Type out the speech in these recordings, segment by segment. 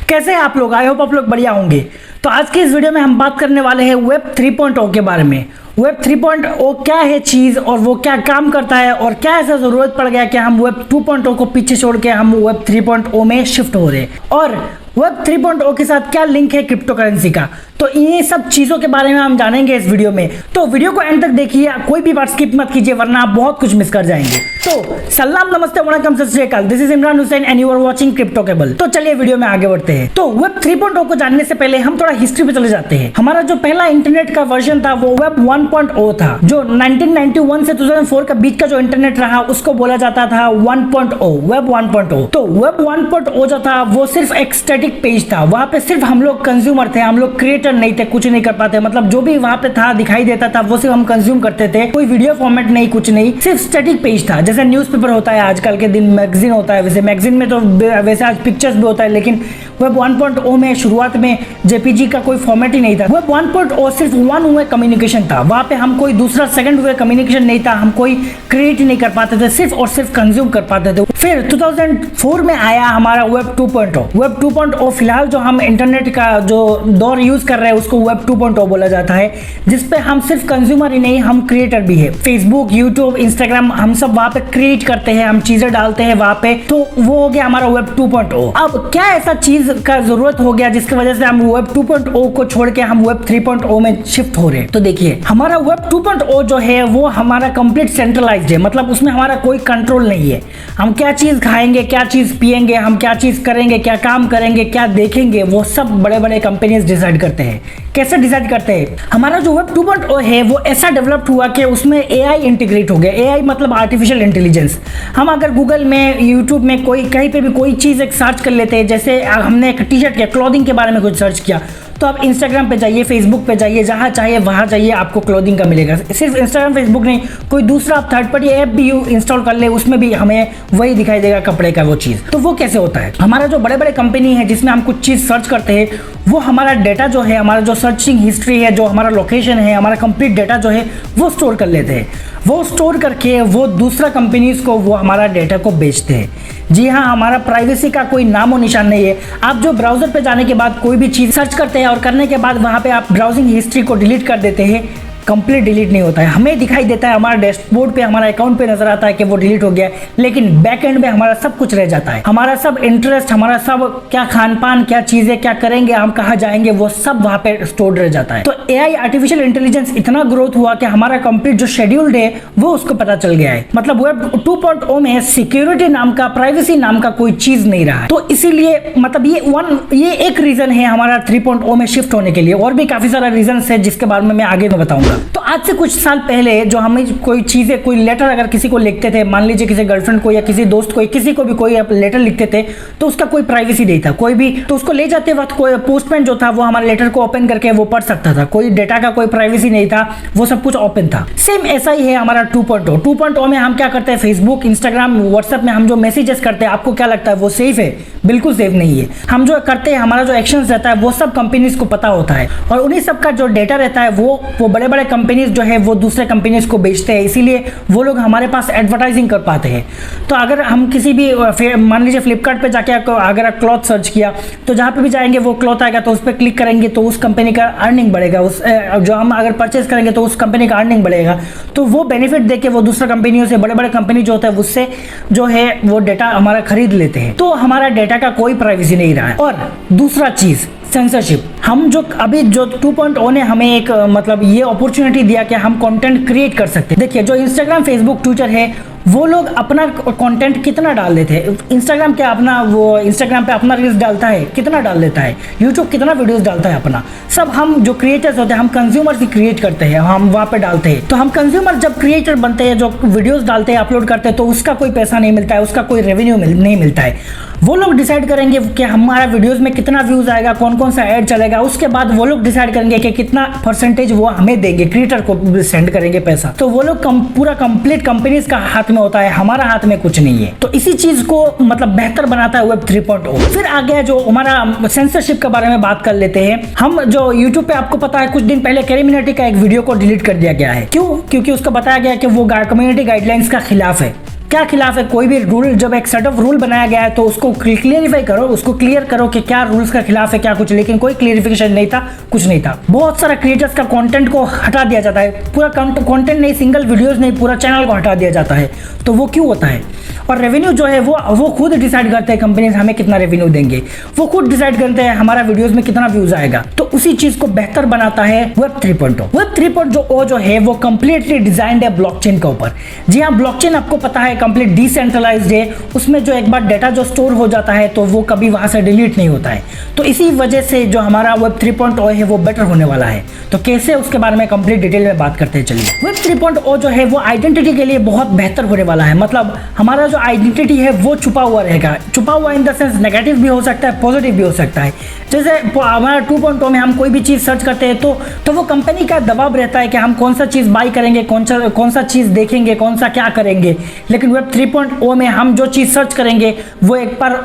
कैसे हैं आप लोग? आई होप आप लोग बढ़िया होंगे। तो आज की इस वीडियो में हम बात करने वाले हैं वेब 3.0 के बारे में। वेब 3.0 क्या है चीज़ और वो क्या काम करता है और क्या ऐसा ज़रूरत पड़ गया कि हम वेब 2.0 को पीछे छोड़ के हम वेब 3.0 में शिफ्ट हो रहे हैं, और वेब 3.0 के साथ क्या लिंक है क्रिप्टो करेंसी का। तो ये सब चीज़ों के बारे में हम जानेंगे इस वीडियो में। तो वीडियो को एंड तक देखिए, कोई भी बात स्किप मत कीजिए वरना आप बहुत कुछ मिस कर जाएंगे। तो सलाम, नमस्ते, वणकम, सत श्री अकाल। This is Imran Hussain and you are watching crypto cable. तो चलिए वीडियो में आगे बढ़ते हैं। तो वेब 3.0 को जानने से पहले हम थोड़ा हिस्ट्री पे चले जाते हैं। हमारा जो पहला इंटरनेट का वर्जन था वो वेब 1.0 था, जो 1991 से 2004 का बीच का जो इंटरनेट रहा उसको बोला जाता था 1.0, वेब 1.0। तो वेब 1.0 जो था वो सिर्फ एक स्टैटिक पेज था। वहां पे सिर्फ हम लोग कंज्यूमर थे, हम लोग क्रिएटर नहीं थे, कुछ नहीं कर पाते। मतलब जो भी वहां पे था दिखाई देता था वो सिर्फ हम कंज्यूम करते थे। कोई वीडियो फॉर्मेट नहीं, कुछ नहीं, सिर्फ स्टैटिक पेज था। जैसे न्यूज़पेपर होता है आजकल के दिन, मैगजीन होता है, वैसे मैगजीन में तो वैसे आज पिक्चर्स भी होता है, लेकिन वेब 1.0 में शुरुआत में जेपीजी का कोई फॉर्मेट ही नहीं था। वेब 1.0 सिर्फ वन वे कम्युनिकेशन था। वहां पे हम कोई दूसरा सेकंड वे कम्युनिकेशन नहीं था, हम कोई क्रिएट नहीं कर पाते थे, सिर्फ और सिर्फ कंज्यूम कर पाते थे। फिर 2004 में आया हमारा वेब 2.0। वेब 2.0 फिलहाल जो हम इंटरनेट का जो दौर यूज कर रहे हैं उसको वेब 2.0 बोला जाता है, जिसपे हम सिर्फ कंज्यूमर ही नहीं, हम क्रिएटर भी है। फेसबुक, यूट्यूब, इंस्टाग्राम, हम सब वहां पे क्रिएट करते हैं, हम चीजें डालते हैं वहां पे। तो वो हो गया हमारा वेब 2.0। अब क्या ऐसा चीज का जरूरत हो गया जिसकी वजह से हम वेब 2.0 को छोड़ के हम वेब 3.0 में शिफ्ट हो रहे हैं? तो देखिए, हमारा वेब 2.0 जो है वो हमारा कंप्लीट सेंट्रलाइज्ड है। मतलब उसमें हमारा कोई कंट्रोल नहीं है। हम क्या चीज खाएंगे, क्या चीज पिएंगे, हम क्या चीज करेंगे, क्या काम करेंगे, क्या देखेंगे, वो सब बड़े बड़े कंपनीज डिसाइड करते हैं। कैसे डिसाइड करते हैं? हमारा जो वेब 2.0 है वो ऐसा डेवलप्ड हुआ कि उसमें एआई इंटीग्रेट हो गया। एआई मतलब आर्टिफिशियल इंटेलिजेंस। हम अगर गूगल में, यूट्यूब में कोई कहीं पे भी कोई चीज़ एक सर्च कर लेते हैं, जैसे हमने एक टी शर्ट या क्लॉथिंग के बारे में कुछ सर्च किया, तो आप इंस्टाग्राम पे जाइए, फेसबुक पे जाइए, जहाँ चाहिए वहाँ जाइए, आपको क्लोथिंग का मिलेगा। सिर्फ इंस्टाग्राम, फेसबुक नहीं, कोई दूसरा आप थर्ड पार्टी ऐप भी इंस्टॉल कर ले, उसमें भी हमें वही दिखाई देगा कपड़े का वो चीज़। तो वो कैसे होता है? हमारा जो बड़े बड़े कंपनी है जिसमें हम कुछ चीज़ सर्च करते हैं, वो हमारा डेटा जो है, हमारा जो सर्चिंग हिस्ट्री है, जो हमारा लोकेशन है, हमारा कंप्लीट डेटा जो है वो स्टोर कर लेते हैं। वो स्टोर करके वो दूसरा कंपनीज को वो हमारा डेटा को बेचते हैं। जी हाँ, हमारा प्राइवेसी का कोई नाम और निशान नहीं है। आप जो ब्राउजर पे जाने के बाद कोई भी चीज़ सर्च करते हैं और करने के बाद वहाँ पे आप ब्राउजिंग हिस्ट्री को डिलीट कर देते हैं, कंप्लीट डिलीट नहीं होता है। हमें दिखाई देता है, हमारा डैशबोर्ड पे, हमारा अकाउंट पे नजर आता है कि वो डिलीट हो गया है, लेकिन बैक एंड में हमारा सब कुछ रह जाता है। हमारा सब इंटरेस्ट, हमारा सब क्या खान पान, क्या चीजें, क्या करेंगे, हम कहाँ जाएंगे, वो सब वहाँ पे स्टोर रह जाता है। तो एआई, आर्टिफिशियल इंटेलिजेंस इतना ग्रोथ हुआ कि हमारा कंप्लीट जो शेड्यूल्ड है वो उसको पता चल गया है। मतलब वेब 2.0 में सिक्योरिटी नाम का, प्राइवेसी नाम का कोई चीज नहीं रहा। तो इसीलिए मतलब ये एक रीजन है हमारा 3.0 में शिफ्ट होने के लिए। और भी काफी सारा रीजन है जिसके बारे में मैं आगे में बताऊंगा। तो आज से कुछ साल पहले जो हमें कोई चीजें, कोई लेटर अगर किसी को लिखते थे, मान लीजिए किसी गर्लफ्रेंड को या किसी दोस्त को, किसी को भी कोई लेटर लिखते थे, तो उसका कोई प्राइवेसी नहीं था। कोई भी तो उसको ले जाते वक्त कोई पोस्टमैन जो था वो हमारे लेटर को ओपन करके वो पढ़ सकता था। कोई डेटा का कोई प्राइवेसी नहीं था, वो सब कुछ ओपन था। सेम ऐसा ही है हमारा 2.0। 2.0 में हम क्या करते हैं? फेसबुक, इंस्टाग्राम, व्हाट्सएप में हम जो मैसेजेस करते हैं, आपको क्या लगता है वो सेफ है? बिल्कुल सेफ नहीं है। हम जो करते हैं, हमारा जो एक्शन रहता है वो सब कंपनीज को पता होता है, और उन्हीं सब का जो डेटा रहता है वो बड़े बड़े कंपनीज जो है वो दूसरे कंपनीज को बेचते हैं। इसीलिए वो लोग हमारे पास एडवर्टाइजिंग कर पाते हैं। तो अगर हम किसी भी, मान लीजिए फ्लिपकार्ट पे जाके अगर आप क्लॉथ सर्च किया, तो जहाँ पे भी जाएंगे वो क्लॉथ आएगा, तो उस पर क्लिक करेंगे तो उस कंपनी का अर्निंग बढ़ेगा। उस जो हम अगर परचेज करेंगे तो उस कंपनी का अर्निंग बढ़ेगा। तो वो बेनिफिट देके वो दूसरा कंपनियों से, बड़े बड़े कंपनी जो होता है उससे जो है वो डेटा हमारा खरीद लेते हैं। तो हमारा डेटा का कोई प्राइवेसी नहीं रहा है। और दूसरा चीज, सेंसरशिप। हम जो अभी जो 2.0 ने हमें एक मतलब ये अपॉर्चुनिटी दिया कि हम कंटेंट क्रिएट कर सकते हैं। देखिए, जो इंस्टाग्राम, फेसबुक, ट्विटर है, वो लोग अपना कंटेंट कितना डाल देते हैं। इंस्टाग्राम क्या अपना, वो इंस्टाग्राम पे अपना रील्स डालता है, कितना डाल देता है। यूट्यूब कितना वीडियोस डालता है अपना। सब हम जो क्रिएटर्स होते हैं, हम कंज्यूमर ही क्रिएट करते हैं, हम वहाँ पे डालते हैं। तो हम कंज्यूमर जब क्रिएटर बनते हैं, जो वीडियोस डालते हैं, अपलोड करते हैं, तो उसका कोई पैसा नहीं मिलता है, उसका कोई रेवेन्यू नहीं मिलता है। वो लोग डिसाइड करेंगे कि हमारा वीडियोस में कितना व्यूज आएगा, कौन कौन सा ऐड चलेगा। उसके बाद वो लोग डिसाइड करेंगे कि कितना परसेंटेज वो हमें देंगे, क्रिएटर को सेंड करेंगे पैसा। तो वो लोग पूरा कंप्लीट कंपनीज का हाथ में होता है, हमारा हाथ में कुछ नहीं है। तो इसी चीज को मतलब बेहतर बनाता है वेब 3.0। फिर आ गया जो हमारा सेंसरशिप के बारे में बात कर लेते हैं। हम जो यूट्यूब पे, आपको पता है कुछ दिन पहले कैरी का एक वीडियो को डिलीट कर दिया गया है। क्यों? क्योंकि उसको बताया गया कि वो कम्युनिटी गाइडलाइंस का खिलाफ है। क्या खिलाफ है। कोई भी रूल, जब एक सेट ऑफ रूल बनाया गया है तो उसको क्लियरिफाई करो, उसको क्लियर करो कि क्या रूल्स का खिलाफ है क्या कुछ, लेकिन कोई क्लियरिफिकेशन नहीं था, कुछ नहीं था। बहुत सारा क्रिएटर्स का कंटेंट को हटा दिया जाता है, पूरा कंटेंट नहीं, सिंगल वीडियोस नहीं, पूरा चैनल को हटा दिया जाता है। तो वो क्यों होता है? और रेवेन्यू जो है वो खुद डिसाइड करते हैं कंपनीज हमें कितना रेवेन्यू देंगे, वो खुद डिसाइड करते हैं हमारा वीडियोस में कितना व्यूज आएगा। तो उसी चीज को बेहतर बनाता है वेब 3.0। वेब 3.0 जो है वो कंप्लीटली डिजाइंड है ब्लॉकचेन के ऊपर। जी हाँ, ब्लॉकचेन आपको पता है कंप्लीट डिसेंट्रलाइज्ड है, उसमें जो एक बार डेटा जो स्टोर हो जाता है तो वो कभी वहां से डिलीट नहीं होता है। तो इसी वजह से जो हमारा वेब 3.0 है वो बेटर होने वाला है। तो कैसे, उसके बारे में कंप्लीट डिटेल में बात करते हैं। चलिए, वेब 3.0 जो है वो आइडेंटिटी के लिए बहुत बेहतर होने वाला है। मतलब हमारा जो आइडेंटिटी है वो छुपा हुआ रहेगा। छुपा हुआ इन द सेंस नेगेटिव भी हो सकता है, पॉजिटिव भी हो सकता है। जैसे हमारा 2.0 में हम कोई भी चीज सर्च करते हैं तो वो कंपनी का दबाव रहता है कि हम कौन सा चीज बाई करेंगे, कौन सा चीज देखेंगे, कौन सा क्या करेंगे। लेकिन वेब 3.0 में हम जो चीज सर्च करेंगे वो एक बार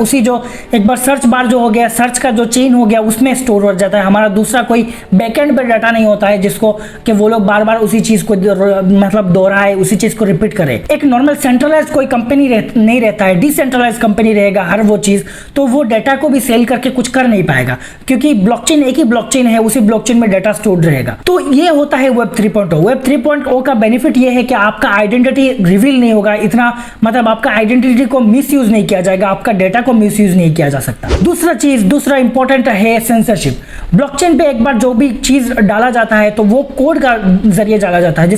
सर्च बार जो हो गया, सर्च का जो चेन हो गया उसमें स्टोर हो जाता है। हमारा दूसरा कोई बैकएंड पे डाटा नहीं होता है जिसको कि वो लोग बार बार उसी चीज को मतलब दोहराए, उसी चीज को रिपीट करे। एक नॉर्मल सेंट्रलाइज कोई कंपनी नहीं रहता है, डिसेंट्रलाइज कंपनी रहेगा हर वो चीज, तो वो डाटा को भी सेल करके कुछ कर नहीं पाएगा, क्योंकि ब्लॉकचेन एक ही ब्लॉकचेन है, उसी ब्लॉकचेन में डाटा स्टोर रहेगा। तो ये होता है वेब 3.0। वेब 3.0 का बेनिफिट ये है कि आपका आइडेंटिटी रिवील नहीं होगा इतना, मतलब आपका आइडेंटिटी को मिसयूज नहीं किया जाएगा, आपका डाटा को मिसयूज नहीं किया जा सकता। दूसरा इंपॉर्टेंट है सेंसरशिप। ब्लॉकचेन पे एक बार जो भी चीज डाला जाता है तो वो कोड का जरिए डाला जाता है,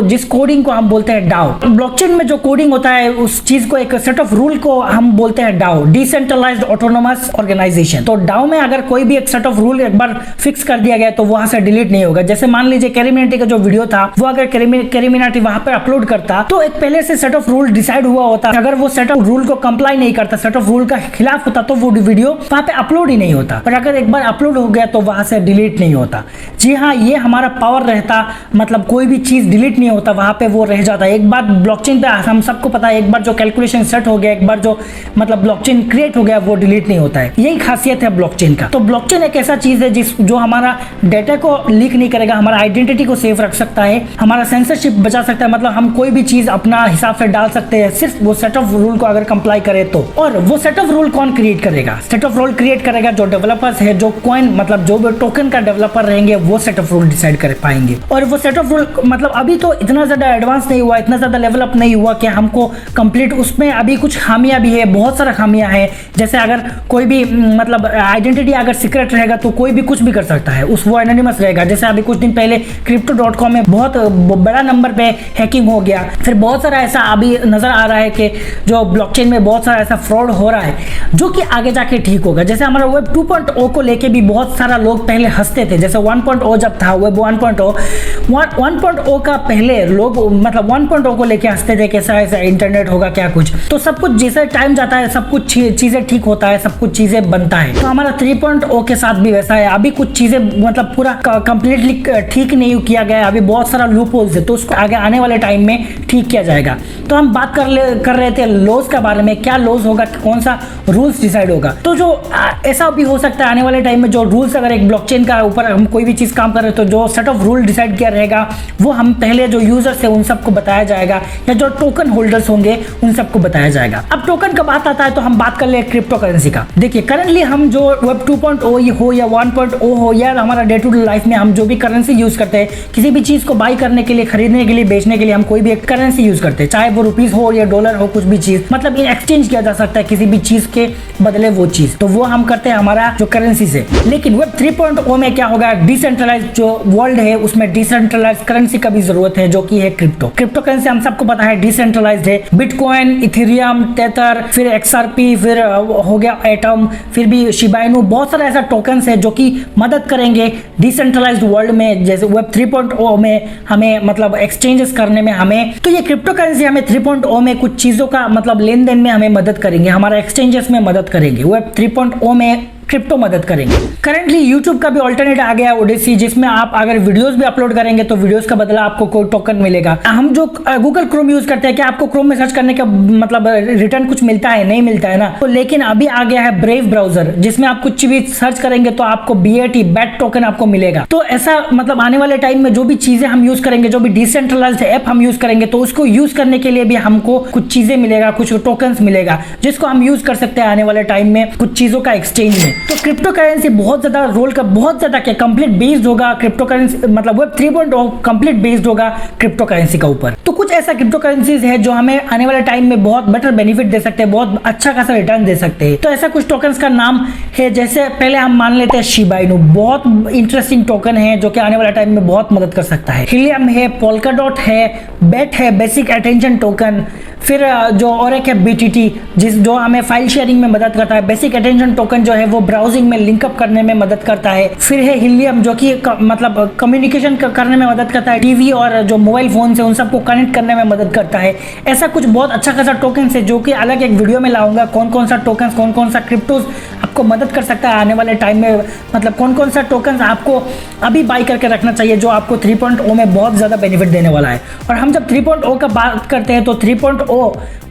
जिस कोडिंग को हम बोलते हैं डाओ। ब्लॉकचेन में जो कोडिंग होता है उस चीज को, एक सेट ऑफ रूल को हम बोलते हैं डाओ, डिसेंट्रलाइज्ड ऑटोनोमस ऑर्गेनाइजेशन। तो डाओ में अगर कोई भी एक सेट ऑफ रूल एक बार फिक्स कर दिया गया तो वहां से डिलीट नहीं होगा। जैसे मान लीजिए कैरिमिनाटी का जो वीडियो था, वो अगर कैरिमिनाटी वहां पर अपलोड करता तो एक पहले से सेट ऑफ रूल डिसाइड हुआ होता, अगर वो सेट ऑफ रूल को कंप्लाई नहीं करता, सेट ऑफ रूल का खिलाफ होता, तो वो वीडियो वहां पे अपलोड ही नहीं होता। और अगर एक बार अपलोड हो गया तो वहां से डिलीट नहीं होता। जी हाँ, ये हमारा पावर रहता, मतलब कोई भी चीज डिलीट नहीं होता, वहां पे वो रह जाता है। एक बार ब्लॉकचेन पे हम सबको पता है, एक बार जो कैलकुलेशन सेट हो गया, एक बार जो मतलब ब्लॉकचेन क्रिएट हो गया, वो डिलीट नहीं होता है। यही खासियत है ब्लॉकचेन का। तो ब्लॉकचेन एक ऐसा चीज है जो हमारा डाटा को लीक नहीं करेगा, हमारा आइडेंटिटी को सेफ रख सकता है, हमारा सेंसरशिप बचा सकता है। मतलब हम कोई भी चीज अपना हिसाब से डाल सकते हैं, सिर्फ वो सेट ऑफ रूल को अगर कंप्लाई करे तो। और वो सेट ऑफ रूल कौन क्रिएट करेगा? सेट ऑफ रूल क्रिएट करेगा जो डेवलपर्स है, जो कॉइन मतलब जो भी टोकन का डेवलपर रहेंगे, वो सेट ऑफ रूल डिसाइड कर पाएंगे। और वो सेट ऑफ रूल मतलब अभी तो इतना ज्यादा एडवांस नहीं हुआ, इतना ज्यादा डेवलप नहीं हुआ कि हमको कंप्लीट, उसमें अभी कुछ खामियां भी है, बहुत सारा खामियां है। जैसे अगर कोई भी मतलब आइडेंटिटी अगर सीक्रेट रहेगा तो कोई भी कुछ भी कर सकता है, वो एनोनिमस रहेगा। जैसे अभी कुछ दिन पहले crypto.com में बहुत बड़ा नंबर पे हैकिंग हो गया। फिर बहुत सारा ऐसा अभी नजर आ रहा है कि जो ब्लॉकचेन में बहुत सारा ऐसा फ्रॉड हो रहा है, जो कि आगे जाके ठीक होगा। जैसे हमारा वेब 2.0 को लेके भी बहुत सारा लोग पहले हंसते थे। जैसे 1.0 जब था, वेब 1.0 का पहले लोग मतलब 1.0 को लेके हंसते थे, कैसा ऐसा इंटरनेट होगा क्या कुछ। तो सब कुछ जैसे टाइम जाता है सब कुछ चीजें ठीक होता है, सब कुछ चीजें बनता है। तो हमारा 3.0 के साथ भी वैसा है। अभी कुछ चीजें मतलब पूरा कंप्लीटली ठीक नहीं किया गया है, अभी बहुत सारा लूप होल्स है, तो उसको आगे आने वाले टाइम में ठीक किया जाएगा। तो हम बात कर रहे थे लॉस के बारे में, क्या लॉस होगा, कौन सा रूल्स डिसाइड होगा। तो जो ऐसा भी हो सकता है आने वाले टाइम में, जो रूल्स अगर एक ब्लॉकचेन का ऊपर हम कोई भी चीज काम कर रहे हैं तो जो सेट ऑफ रूल डिसाइड किया रहेगा वो हम पहले जो यूजर्स है उन सबको बताया जाएगा, या जो टोकन होल्डर्स होंगे उन सबको बताया जाएगा। अब टोकन का बात आता है तो हम बात कर ले क्रिप्टो करेंसी का। देखिए करंटली हम जो वेब 2.0 हो या 1.0 हो या हमारा डे टू डे लाइफ में हम जो भी करेंसी यूज करते हैं, किसी भी चीज को बाई करने के लिए, खरीदने के लिए, बेचने के लिए हम कोई भी एक करेंसी यूज करते हैं, चाहे वो रुपीस हो या डॉलर हो, कुछ भी चीज मतलब इन एक्सचेंज किया जा सकता है किसी भी चीज के बदले वो चीज, तो वो हम करते हैं हमारा जो करेंसी से। लेकिन वेब 3.0 में क्या होगा, डिसेंट्रलाइज जो वर्ल्ड है उसमें डिसेंट्रलाइज करेंसी का भी जरूरत है, जो कि है क्रिप्टो करेंसी। हम सबको पता है डिसेंट्रलाइज्ड है, बिटकॉइन, इथेरियम, टेथर, फिर XRP, फिर हो गया एटम, फिर भी शिबा इनू, बहुत सारा ऐसा टोकन्स है जो कि मदद करेंगे डिसेंट्रलाइज्ड वर्ल्ड में, जैसे वेब 3.0 में हमें मतलब एक्सचेंजेस करने में हमें। तो ये क्रिप्टो करेंसी हमें 3.0 में कुछ चीजों का मतलब लेन देन में हमें मदद करेंगे, हमारा एक्सचेंजेस में मदद करेंगे। वेब 3.0 में क्रिप्टो मदद करेंगे। करंटली यूट्यूब का भी ऑल्टरनेट आ गया है ओडेसी, जिसमें आप अगर वीडियोस भी अपलोड करेंगे तो वीडियोस का बदला आपको कोई टोकन मिलेगा। हम जो गूगल क्रोम यूज करते हैं, क्या आपको क्रोम में सर्च करने का मतलब रिटर्न कुछ मिलता है? नहीं मिलता है ना। तो लेकिन अभी आ गया है ब्रेव ब्राउजर, जिसमें आप कुछ भी सर्च करेंगे तो आपको BAT टोकन आपको मिलेगा। तो ऐसा मतलब आने वाले टाइम में जो भी चीजें हम यूज करेंगे, जो भी डिसेंट्रलाइज्ड ऐप हम यूज करेंगे, तो उसको यूज करने के लिए भी हमको कुछ चीजें मिलेगा, कुछ टोकन्स मिलेगा, जिसको हम यूज कर सकते हैं आने वाले टाइम में कुछ चीजों का एक्सचेंज में। तो क्रिप्टो करेंसी बहुत ज्यादा रोल का, बहुत ज्यादा क्या कंप्लीट बेस्ड होगा क्रिप्टो करेंसी, मतलब वेब 3.0 कंप्लीट बेस्ड होगा क्रिप्टो करेंसी का ऊपर। तो कुछ ऐसा क्रिप्टो करेंसीज है जो हमें आने वाले टाइम में बहुत बेटर बेनिफिट दे सकते हैं, बहुत अच्छा खासा रिटर्न दे सकते हैं। तो ऐसा कुछ टोकन्स का नाम है, जैसे पहले हम मान लेते हैं शिबा इनू, बहुत इंटरेस्टिंग टोकन है जो कि आने वाले टाइम में बहुत मदद कर सकता है। हीलियम है, पोल्काडॉट है, बेट है, बेसिक अटेंशन टोकन, फिर जो और एक है BTT, जो हमें फाइल शेयरिंग में मदद करता है। बेसिक अटेंशन टोकन जो है वो ब्राउजिंग में लिंकअप करने में मदद करता है। फिर है हीलियम, जो कि मतलब कम्युनिकेशन करने में मदद करता है, टीवी और जो मोबाइल फोन से उन सबको कनेक्ट करने में मदद करता है। ऐसा कुछ बहुत अच्छा खासा टोकन है जो कि अलग एक वीडियो में लाऊंगा, कौन कौन सा टोकन, कौन कौन सा क्रिप्टोज आपको मदद कर सकता है आने वाले टाइम में, मतलब कौन कौन सा टोकन आपको अभी बाई करके रखना चाहिए जो आपको 3.0 में बहुत ज़्यादा बेनिफिट देने वाला है। और हम जब 3.0 का बात करते हैं तो 3.0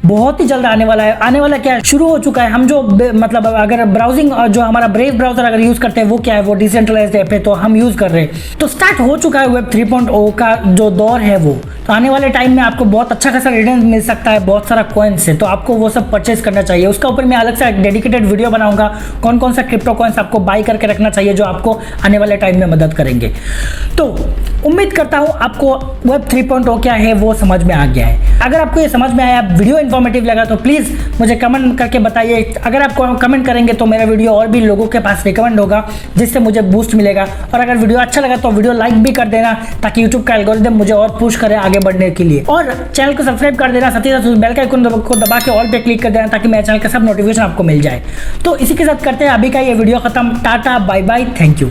बहुत ही जल्द आने वाला है। आने वाला क्या है, शुरू हो चुका है। हम जो मतलब अगर ब्राउजिंग जो हमारा ब्रेव ब्राउजर अगर यूज करते हैं, वो क्या है, वो डिसेंट्रलाइज्ड ऐप है, तो हम यूज कर रहे हैं। तो स्टार्ट हो चुका है वेब 3.0 का जो दौर है वो। तो आने वाले टाइम में आपको बहुत अच्छा खासा रिटर्न मिल सकता है, बहुत सारा कॉइन्स से, तो आपको वो सब परचेज करना चाहिए। उसका ऊपर मैं अलग से एक डेडिकेटेड वीडियो बनाऊंगा, कौन कौन सा क्रिप्टो कॉइन्स आपको बाई करके रखना चाहिए जो आपको आने वाले टाइम में मदद करेंगे। तो उम्मीद करता हूँ आपको वेब 3.0 क्या है वो समझ में आ गया है। अगर आपको ये समझ में आया, वीडियो इन्फॉर्मेटिव लगा, तो प्लीज़ मुझे कमेंट करके बताइए। अगर आप कमेंट करेंगे तो मेरा वीडियो और भी लोगों के पास रिकमेंड होगा, जिससे मुझे बूस्ट मिलेगा। और अगर वीडियो अच्छा लगा तो वीडियो लाइक भी कर देना, ताकि यूट्यूब का एल्गोरिथम मुझे और पुश करे आगे बढ़ने के लिए। और चैनल को सब्सक्राइब कर देना, साथ ही साथ बेल का आइकन को दबा के ऑल पे क्लिक कर देना, ताकि मेरे चैनल का सब नोटिफिकेशन आपको मिल जाए। तो इसी के साथ करते हैं अभी का ये वीडियो खत्म। Tata, bye bye, thank you.